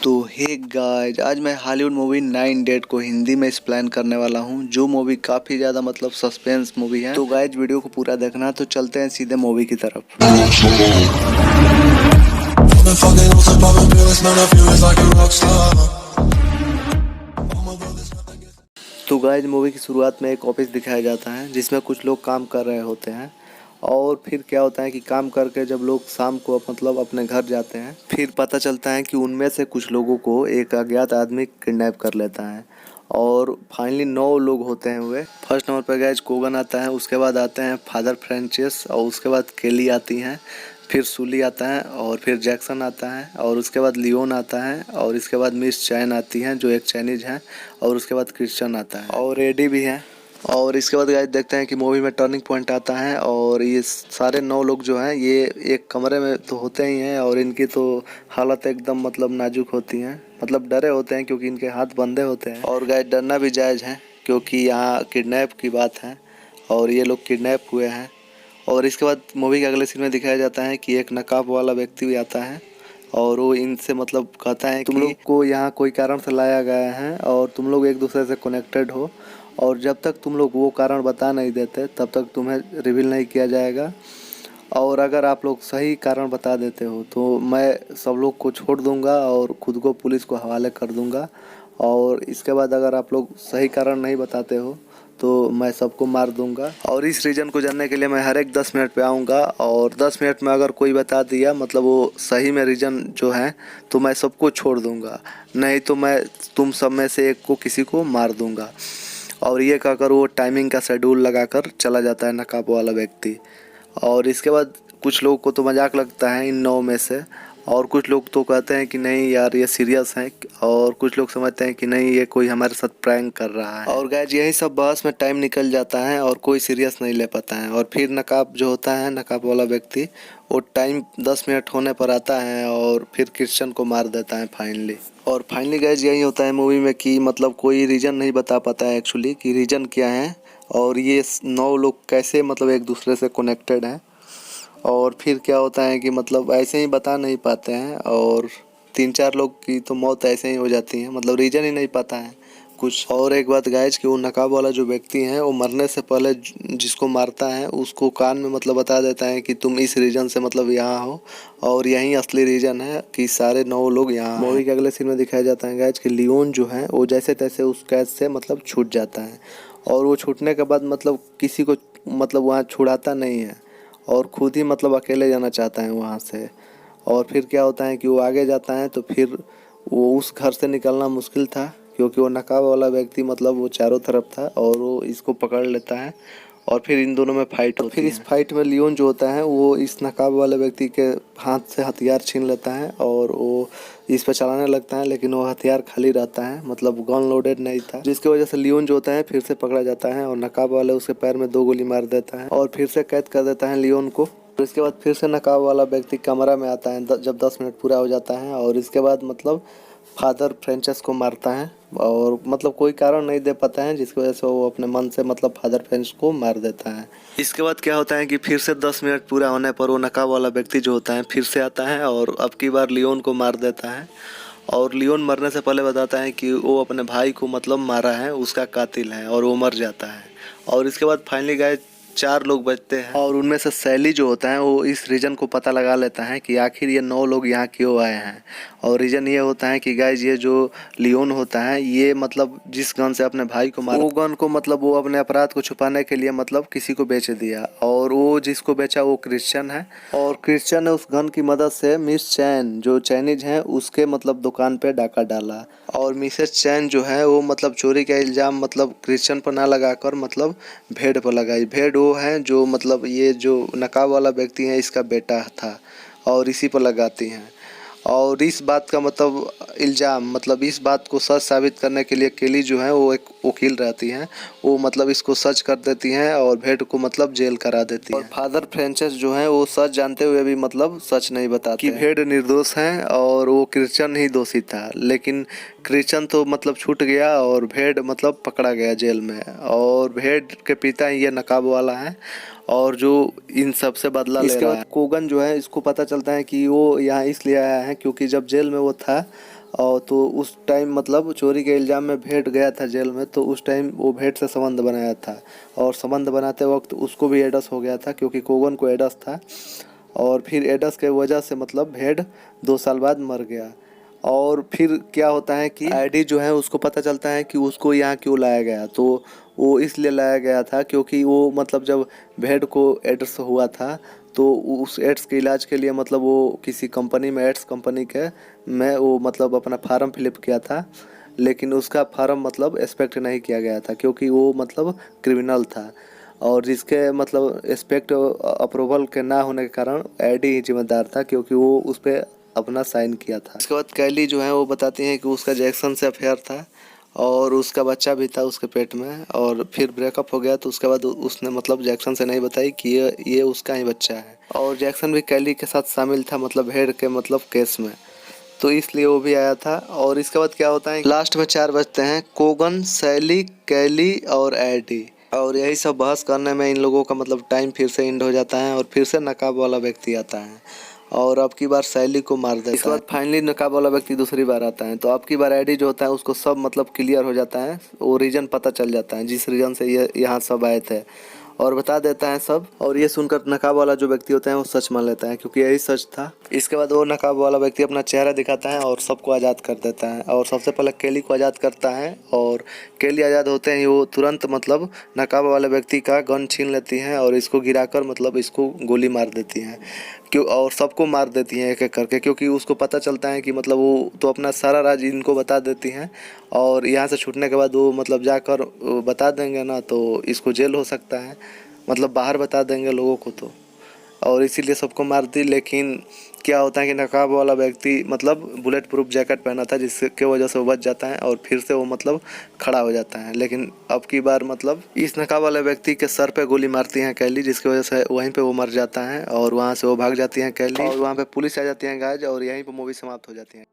तो hey guys, आज मैं हॉलीवुड मूवी 9 डेट को हिंदी में एक्सप्लेन करने वाला हूँ, जो मूवी काफ़ी ज़्यादा मतलब सस्पेंस मूवी है। तो गाइज वीडियो को पूरा देखना। तो चलते हैं सीधे मूवी की तरफ। तो गाइज मूवी की शुरुआत में एक ऑफिस दिखाया जाता है जिसमें कुछ लोग काम कर रहे होते हैं। और फिर क्या होता है कि काम करके जब लोग शाम को मतलब अपने घर जाते हैं, फिर पता चलता है कि उनमें से कुछ लोगों को एक अज्ञात आदमी किडनैप कर लेता है। और फाइनली 9 लोग होते हैं हुए। फर्स्ट नंबर पर गाइज कोगन आता है, उसके बाद आते हैं फादर फ्रेंचिस, और उसके बाद केली आती हैं, फिर सुली आता है, और फिर जैक्सन आता है, और उसके बाद लियोन आता है, और इसके बाद मिस चैन आती हैं जो एक चाइनीज है, और उसके बाद क्रिश्चियन आता है, और एडी भी है। और इसके बाद गाइस देखते हैं कि मूवी में टर्निंग पॉइंट आता है, और ये सारे 9 लोग जो हैं ये एक कमरे में तो होते ही हैं, और इनकी तो हालत एकदम मतलब नाजुक होती है, मतलब डरे होते हैं क्योंकि इनके हाथ बंधे होते हैं। और गाइस डरना भी जायज़ है क्योंकि यहाँ किडनैप की बात है और ये लोग किडनैप हुए हैं। और इसके बाद मूवी के अगले सीन में दिखाया जाता है कि एक नकाब वाला व्यक्ति भी आता है, और वो इनसे मतलब कहता है तुम लोग को यहाँ कोई कारण से लाया गया है और तुम लोग एक दूसरे से कनेक्टेड हो, और जब तक तुम लोग वो कारण बता नहीं देते तब तक तुम्हें रिवील नहीं किया जाएगा। और अगर आप लोग सही कारण बता देते हो तो मैं सब लोग को छोड़ दूंगा और खुद को पुलिस को हवाले कर दूंगा। और इसके बाद अगर आप लोग सही कारण नहीं बताते हो तो मैं सबको मार दूंगा। और इस रीजन को जानने के लिए मैं हर एक 10 मिनट पे आऊँगा, और 10 मिनट में अगर कोई बता दिया मतलब वो सही में रीजन जो है तो मैं सबको छोड़ दूंगा, नहीं तो मैं तुम सब में से एक को किसी को मार दूंगा। और ये कहकर वो टाइमिंग का शेड्यूल लगाकर चला जाता है नकाब वाला व्यक्ति। और इसके बाद कुछ लोगों को तो मजाक लगता है इन 9 में से, और कुछ लोग तो कहते हैं कि नहीं यार ये सीरियस है, और कुछ लोग समझते हैं कि नहीं ये कोई हमारे साथ प्रैंक कर रहा है। और गाइज यही सब बहस में टाइम निकल जाता है और कोई सीरियस नहीं ले पाता है। और फिर नकाब जो होता है, नकाब वाला व्यक्ति, वो टाइम 10 मिनट होने पर आता है और फिर क्रिश्चियन को मार देता है फाइनली। और फाइनली गाइज यही होता है मूवी में कि मतलब कोई रीज़न नहीं बता पाता है एक्चुअली कि रीज़न क्या है, और ये 9 लोग कैसे मतलब एक दूसरे से कनेक्टेड हैं। और फिर क्या होता है कि मतलब ऐसे ही बता नहीं पाते हैं, और 3-4 लोग की तो मौत ऐसे ही हो जाती है, मतलब रीज़न ही नहीं पता है कुछ। और एक बात गाइज कि वो नकाब वाला जो व्यक्ति है वो मरने से पहले जिसको मारता है उसको कान में मतलब बता देता है कि तुम इस रीजन से मतलब यहाँ हो, और यही असली रीजन है कि सारे 9 लोग यहाँ। मूवी के अगले सीन में दिखाया जाता है गाइज कि लियोन जो है वो जैसे तैसे उस कैद से मतलब छूट जाता है, और वो छूटने के बाद मतलब किसी को मतलब वहाँ छुड़ाता नहीं है, और खुद ही मतलब अकेले जाना चाहता है वहाँ से। और फिर क्या होता है कि वो आगे जाता है तो फिर वो उस घर से निकलना मुश्किल था क्योंकि वो नकाब वाला व्यक्ति मतलब वो चारों तरफ था, और वो इसको पकड़ लेता है, और फिर इन दोनों में फाइट होती है। फिर इस फाइट में लियोन जो होता है वो इस नकाब वाले व्यक्ति के हाथ से हथियार छीन लेता है, और वो इस पर चलाने लगता है, लेकिन वो हथियार खाली रहता है, मतलब गन लोडेड नहीं था, जिसकी वजह से लियोन जो होता है फिर से पकड़ा जाता है, और नकाब वाले उसके पैर में 2 गोली मार देता है और फिर से कैद कर देता है लियोन को। और इसके बाद फिर से नकाब वाला व्यक्ति कमरा में आता है जब 10 मिनट पूरा हो जाता है, और इसके बाद मतलब फादर फ्रेंचस को मारता है, और मतलब कोई कारण नहीं दे पाता है जिसकी वजह से वो अपने मन से मतलब फादर फ्रेंच को मार देता है। इसके बाद क्या होता है कि फिर से 10 मिनट पूरा होने पर वो नकाब वाला व्यक्ति जो होता है फिर से आता है, और अब की बार लियोन को मार देता है। और लियोन मरने से पहले बताता है कि वो अपने भाई को मतलब मारा है, उसका कातिल है, और वो मर जाता है। और इसके बाद फाइनली गाइस 4 लोग बचते हैं, और उनमें से सैली जो होता है वो इस रीजन को पता लगा लेता है कि आखिर ये 9 लोग यहाँ क्यों आए हैं। और रीजन ये होता है कि गाइज ये जो लियोन होता है ये मतलब जिस गन से अपने भाई को मारा, वो गन को मतलब वो अपने अपराध को छुपाने के लिए मतलब किसी को बेच दिया, और वो जिसको बेचा वो क्रिश्चियन है, और क्रिश्चियन ने उस गन की मदद से मिस चैन जो चाइनीज है उसके मतलब दुकान पे डाका डाला। और मिसेस चैन जो है वो मतलब चोरी का इल्ज़ाम मतलब क्रिश्चियन पर ना लगाकर मतलब भेड़ पर लगाई। भेड़ वो है जो मतलब ये जो नकाब वाला व्यक्ति है इसका बेटा था, और इसी पर लगाती हैं। और इस बात का मतलब इल्ज़ाम मतलब इस बात को सच साबित करने के लिए केली जो है वो एक वकील रहती हैं, वो मतलब इसको सच कर देती हैं और भेड़ को मतलब जेल करा देती हैं। और फादर फ्रेंचस जो है वो सच जानते हुए भी मतलब सच नहीं बताते कि भेड़ निर्दोष है और वो क्रिश्चियन ही दोषी था। लेकिन क्रिश्चियन तो मतलब छूट गया और भेड़ मतलब पकड़ा गया जेल में, और भेड़ के पिता ये नकाब वाला है और जो इन सब से बदला ले रहा है। कोगन जो है इसको पता चलता है कि वो यहाँ इसलिए आया है क्योंकि जब जेल में वो था और तो उस टाइम मतलब चोरी के इल्ज़ाम में भेड़ गया था जेल में, तो उस टाइम वो भेड़ से संबंध बनाया था और संबंध बनाते वक्त उसको भी एड्स हो गया था क्योंकि कोगन को एड्स था। और फिर एड्स के वजह से मतलब भेड़ 2 साल बाद मर गया। और फिर क्या होता है कि आईडी जो है उसको पता चलता है कि उसको यहाँ क्यों लाया गया, तो वो इसलिए लाया गया था क्योंकि वो मतलब जब भेड़ को एड्स हुआ था तो उस एड्स के इलाज के लिए मतलब वो किसी कंपनी में एड्स कंपनी के में वो मतलब अपना फार्म फिलअप किया था, लेकिन उसका फार्म मतलब एक्सपेक्ट नहीं किया गया था क्योंकि वो मतलब क्रिमिनल था। और जिसके मतलब एक्सपेक्ट अप्रूवल के ना होने के कारण आईडी ही जिम्मेदार था क्योंकि वो उस पर अपना साइन किया था। इसके बाद कैली जो है वो बताती हैं कि उसका जैक्सन से अफेयर था और उसका बच्चा भी था उसके पेट में, और फिर ब्रेकअप हो गया तो उसके बाद उसने मतलब जैक्सन से नहीं बताई कि ये उसका ही बच्चा है। और जैक्सन भी कैली के साथ शामिल था मतलब भेड़ के मतलब केस में, तो इसलिए वो भी आया था। और इसके बाद क्या होता है लास्ट में 4 बजते हैं, कोगन, सैली, कैली और एडी, और यही सब बहस करने में इन लोगों का मतलब टाइम फिर से एंड हो जाता है और फिर से नकाब वाला व्यक्ति आता है और अब की बार सैली को मार देता है। इसके बाद फाइनली नकाब वाला व्यक्ति दूसरी बार आता है, तो अब की बार एडी जो होता है उसको सब मतलब क्लियर हो जाता है, वो रीज़न पता चल जाता है जिस रीज़न से ये यहाँ सब आए थे, और बता देता है सब। और ये सुनकर नकाब वाला जो व्यक्ति होता है वो सच मान लेता है क्योंकि यही सच था। इसके बाद वो नकाब वाला व्यक्ति अपना चेहरा दिखाता है और सबको आज़ाद कर देता है, और सबसे पहले केली को आज़ाद करता है। और केली आज़ाद होते ही वो तुरंत मतलब नकाब वाले व्यक्ति का गन छीन लेती हैं और इसको गिराकर मतलब इसको गोली मार देती हैं क्यों, और सबको मार देती हैं एक एक करके, क्योंकि उसको पता चलता है कि मतलब वो तो अपना सारा राज इनको बता देती हैं और यहाँ से छूटने के बाद वो मतलब जाकर बता देंगे ना तो इसको जेल हो सकता है, मतलब बाहर बता देंगे लोगों को तो, और इसीलिए सबको मार दी। लेकिन क्या होता है कि नकाब वाला व्यक्ति मतलब बुलेट प्रूफ जैकेट पहना था जिसके वजह से वो बच जाता है और फिर से वो मतलब खड़ा हो जाता है। लेकिन अब की बार मतलब इस नकाब वाले व्यक्ति के सर पे गोली मारती हैं कैली, जिसकी वजह से वहीं पे वो मर जाता है और वहाँ से वो भाग जाती हैं कैली, और वहाँ पे पुलिस आ जाती है गाइज, और यहीं पे मूवी समाप्त हो जाती है।